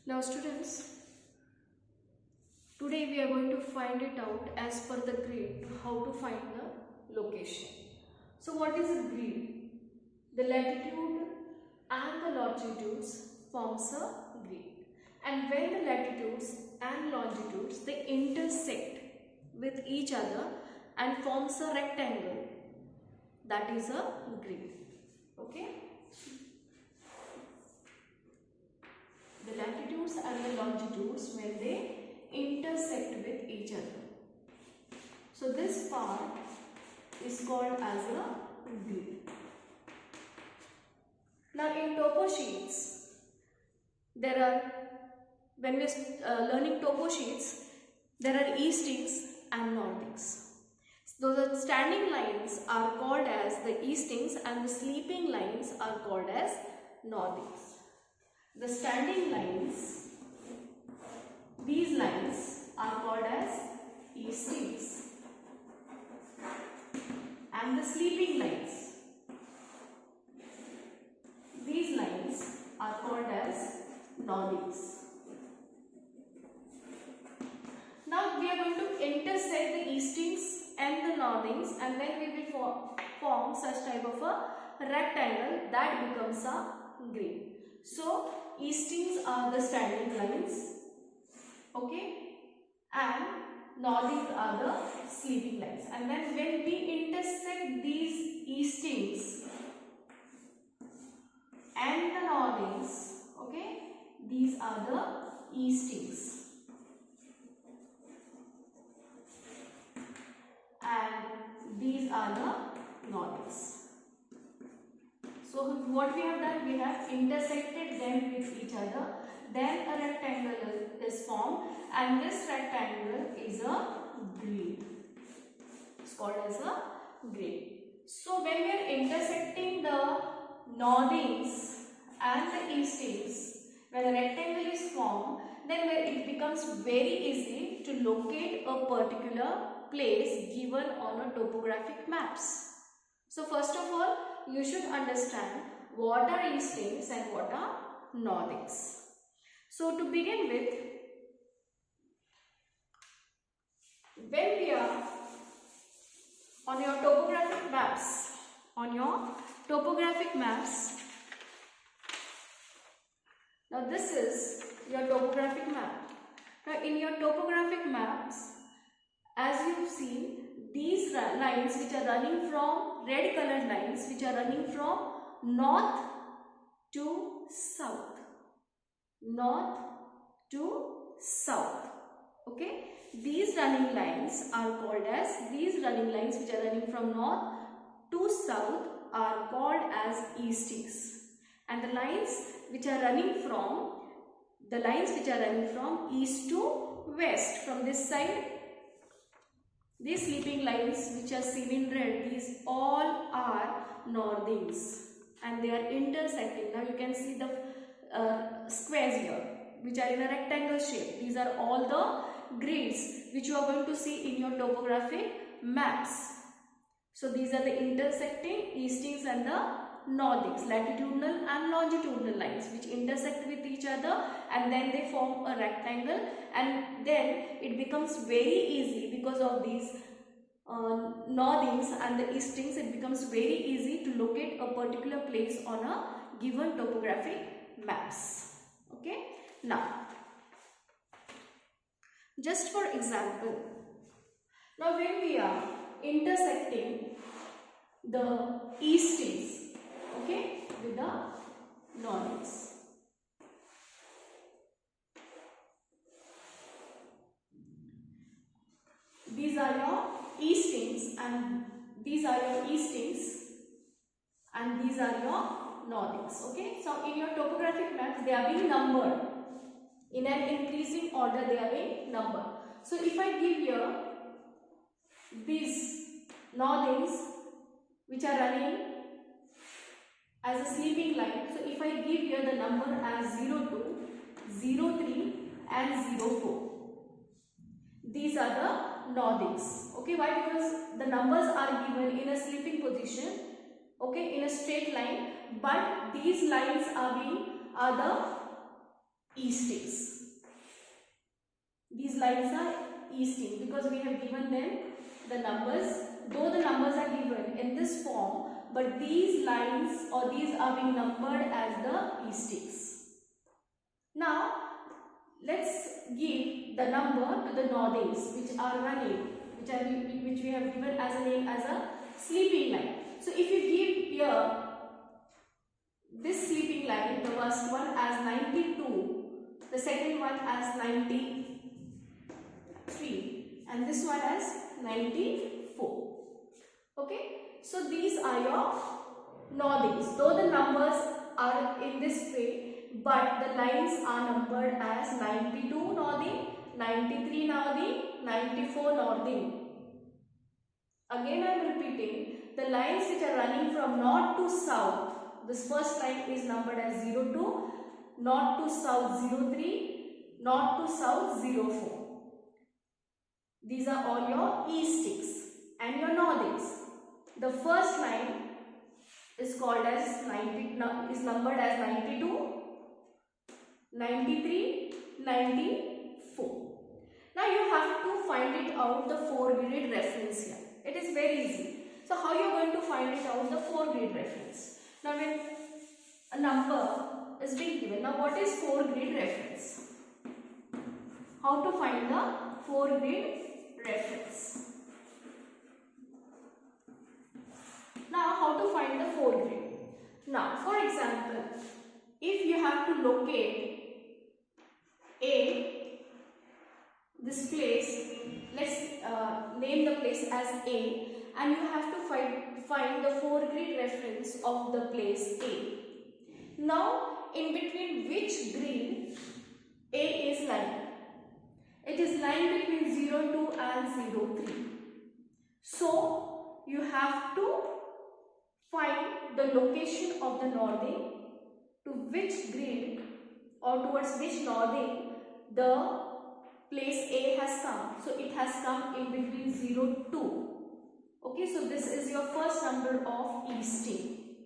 Now students, today we are going to find it out as per the grid how to find the location. So what is a grid? The latitude and the longitudes forms a grid. And when the latitudes and longitudes they intersect with each other and forms a rectangle, that is a grid. Okay? The latitudes and the longitudes when they intersect with each other. So this part is called as a grid. Now in topo sheets, there are, when we are learning topo sheets, there are eastings and northings. Those are standing lines are called as the eastings and the sleeping lines are called as northings. The standing lines, these lines are called as eastings, and the sleeping lines, these lines are called as northings. Now we are going to intersect the eastings and the northings, and then we will form such type of a rectangle that becomes a grid. So eastings are the standing lines, okay, and northings are the sleeping lines. And then when we intersect these eastings and the northings, okay, these are the eastings. And these are the northings. So what we have done, we have intersected them with each other, then a rectangle is formed, and this rectangle is a grid. It's called as a grid. So when we are intersecting the northings and the eastings, when a rectangle is formed, then it becomes very easy to locate a particular place given on a topographic maps. So first of all, you should understand what are eastings and what are northings. So to begin with, when we are on your topographic maps, now this is your topographic map. Now in your topographic maps, as you've seen, these lines which are running from, red colored lines which are running from north to south, okay, these running lines are called as, these running lines which are running from north to south are called as eastings, and the lines which are running from, east to west, from this side, these sleeping lines which are seen in red, these all are northings and they are intersecting. Now you can see the squares here which are in a rectangle shape. These are all the grids which you are going to see in your topographic maps. So these are the intersecting eastings and the northings, latitudinal and longitudinal lines which intersect with each other, and then they form a rectangle, and then it becomes very easy because of these northings and the eastings. It becomes very easy to locate a particular place on a given topographic maps. Okay, now just for example, now when we are intersecting the eastings, okay, with the northings, these are your eastings and these are your eastings and these are your northings. Okay, so in your topographic maps they are being numbered in an increasing order, they are being numbered. So if I give here these northings which are running as a sleeping line, so if I give here the number as 02, 03 and 04, these are the northings. Okay, why? Because the numbers are given in a sleeping position, okay, in a straight line, but these lines are the eastings. These lines are easting because we have given them the numbers. Though the numbers are given in this form, but these lines or these are being numbered as the eastings. Now let's give the number to the northings which are running, which we have given as a name as a sleeping line. So if you give here this sleeping line, the first one as 92, the second one as 93, and this one as 94. Okay, so these are your northings. Though the numbers are in this way, but the lines are numbered as 92 northing, 93 northing, 94 northing. Again I am repeating, the lines which are running from north to south, this first line is numbered as 02, north to south 03, north to south 04. These are all your eastings and your northings. The first line is called as is numbered as 92, 93, 94. Now you have to find it out the 4-grid reference here. It is very easy. So how you are going to find it out the 4-grid reference? Now when a number is being given, now what is 4-grid reference? How to find the 4-grid reference? Now how to find the 4-grid? Now for example, if you have to locate this place, let's name the place as A, and you have to find the 4-grid reference of the place A. Now in between which grid A is lying? It is lying between 02 and 03. So you have to find the location of the northing, to which grid or towards which northing the place A has come. So it has come in between 02. Okay, so this is your first number of easting.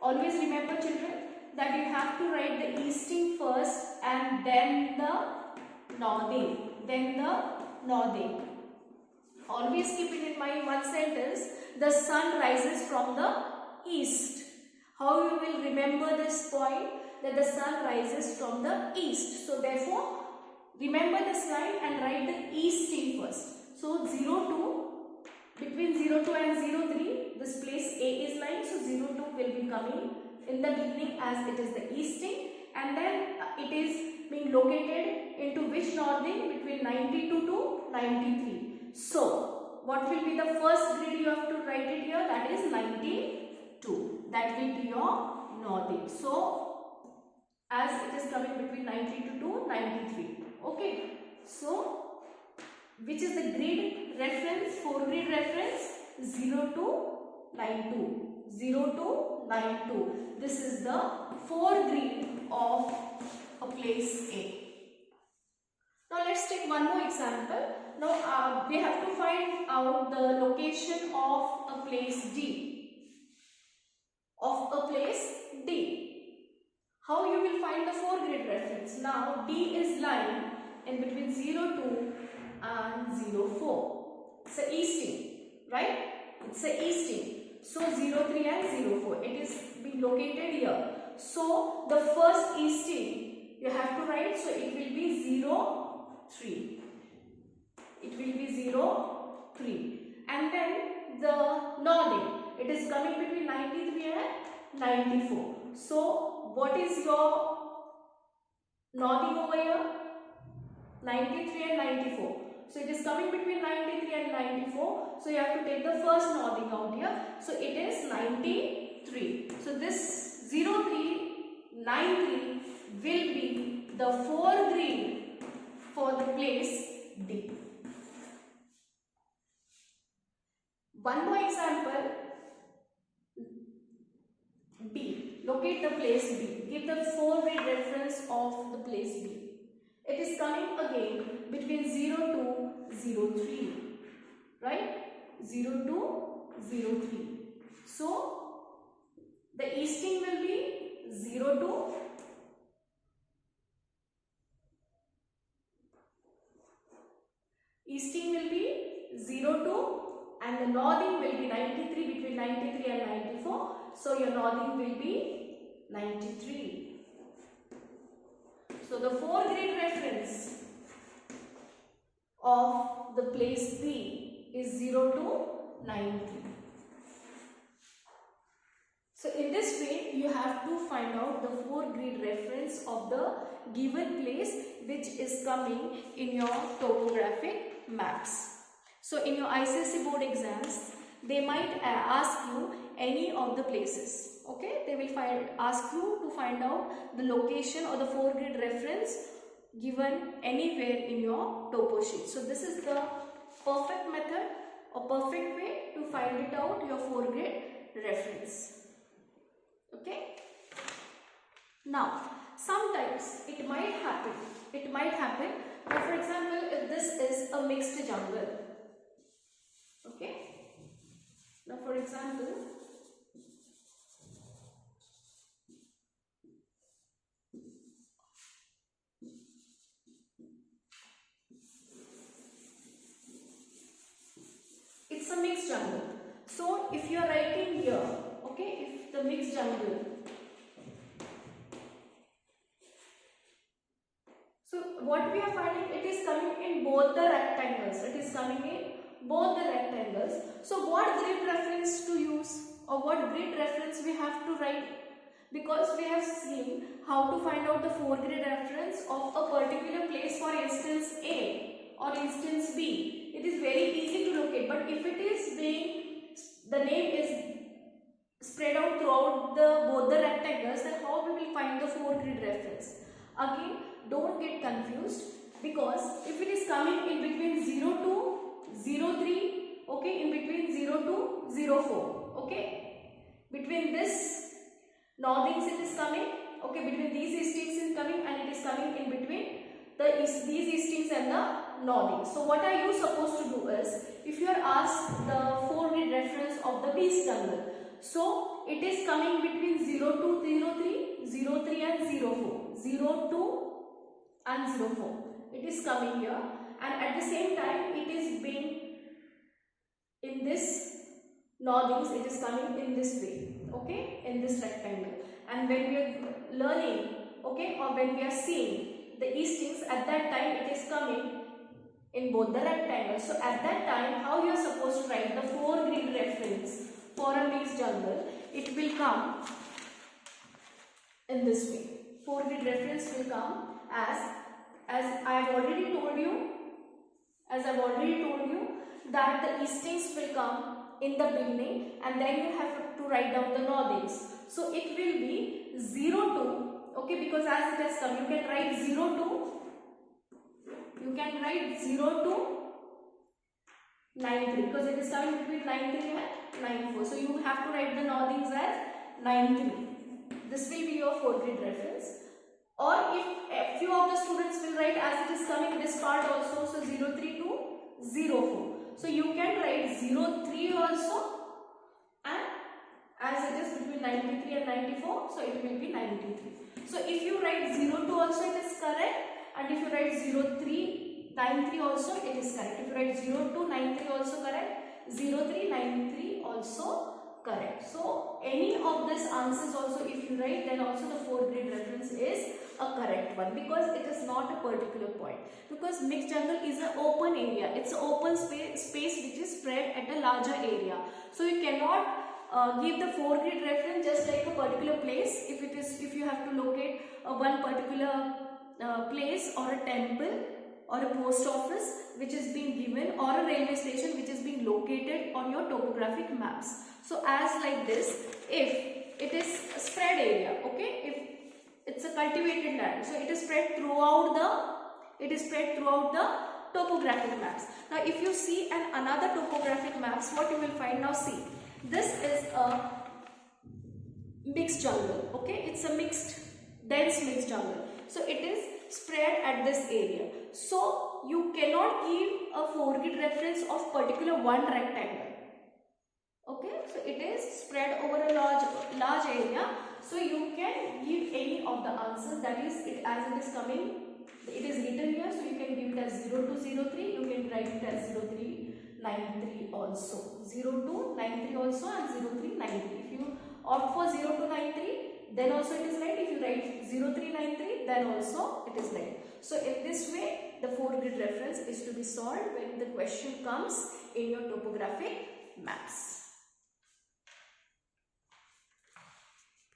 Always remember children that you have to write the easting first and then the northing. Always keep it in mind one sentence, the sun rises from the east. How you will remember this point? That the sun rises from the east. So therefore, remember this line and write the easting first. So 02, between 02 and 03, this place A is lying. So 02 will be coming in the beginning as it is the easting, and then it is being located into which northing? Between 92 to 93. So what will be the first grid you have to write it here? That is 92. That will be your northing. So as it is coming between 92 to 93. Okay. So which is the grid reference? 4-grid reference 0292. 0292. This is the 4-grid of a place A. Now let's take one more example. Now we have to find out the location of a place D. How you will find the 4-grid reference? Now D is lying in between 02 and 04. It's a easting, right? It's a easting. So 03 and 04. It is being located here. So the first easting you have to write. So it will be 03. It will be 03. And then the northing. It is coming between 93 and 94. So what is your northing over here? 93 and 94. So it is coming between 93 and 94. So you have to take the first northing out here. So it is 93. So this 0393 will be the 4-grid for the place D. One more example. B. Locate the place B. Give the 4-grid reference of the place B. It is coming again between 02 03. Right? 02 03. So the easting will be 02 Easting will be 0, 2, and the northing will be 93, between 93 and 94. So your northing will be 93. So the foregrid reference of the place B is 0 to 93. So in this way, you have to find out the foregrid reference of the given place which is coming in your topographic maps. So in your ICSE board exams, they might ask you any of the places. Okay, they will ask you to find out the location or the foregrid reference given anywhere in your topo sheet. So this is the perfect method or perfect way to find it out, your foregrid reference. Okay. Now, sometimes it might happen. Now, for example, if this is a mixed jungle. Okay. Now, for example, it's a mixed jungle. So, if you are writing here, okay, if the mixed jungle. So, what we are finding, it is coming in both the rectangles. So, what grid reference to use or what grid reference we have to write? Because we have seen how to find out the foregrid reference of a particular place, for instance A or instance B. It is very easy to locate, but if it is the name is spread out throughout both the rectangles, then how we will find the foregrid reference? Again, don't get confused, because if it is coming in between 0 to 03, okay, in between 0 to 04, okay, between this northings it is coming, okay, between these eastings is coming, and it is coming in between these eastings and the northings. So what are you supposed to do is, if you are asked the foregrid reference of the mixed jungle, so it is coming between 0 to 03, 03 and 04, 02 and 04. It is coming here, and at the same time it is being in this northings, it is coming in this way, okay, in this rectangle. And when we are learning, okay, or when we are seeing the eastings, at that time it is coming in both the rectangles. So at that time, how you are supposed to write the foregrid reference for a mixed jungle? It will come in this way. Foregrid reference will come as I have already told you, that the eastings will come in the beginning, and then you have to write down the northings. So it will be 0 to, okay, because as it has come, you can write 0 to 93, because it is coming between 93 and 94. So you have to write the northings as 93. This will be your foregrid reference. Or if a few of the students will write as it is coming this part also, so 03 to 04. So you can write 03 also, and as it is between 93 and 94, so it will be 93. So if you write 02 also, it is correct, and if you write 03 93 also, it is correct. If you write 02 93 also correct, 03 93 also correct. So any of these answers also if you write, then also the foregrid reference is a correct one, because it is not a particular point. Because mixed jungle is an open area, it's an open space which is spread at a larger area. So you cannot give the foregrid reference just like a particular place. If you have to locate one particular place or a temple or a post office which is being given, or a railway station which is being located on your topographic maps. So as like this, if it is a spread area, okay, if it's a cultivated land, so it is spread throughout the topographic maps. Now if you see another topographic maps, what you will find, now see, this is a mixed jungle, okay, it's a dense mixed jungle. So it is spread at this area. So you cannot give a foregrid reference of particular one rectangle. Okay, so it is spread over a large area. So you can give any of the answers, that is, as it is coming, it is written here, so you can give it as 0 to 03, you can write it 93 also. 02, 93 also, and 03, 93. If you opt for 02, 93, then also it is right. If you write 0393, then also it is right. So in this way, the 4-grid reference is to be solved when the question comes in your topographic maps.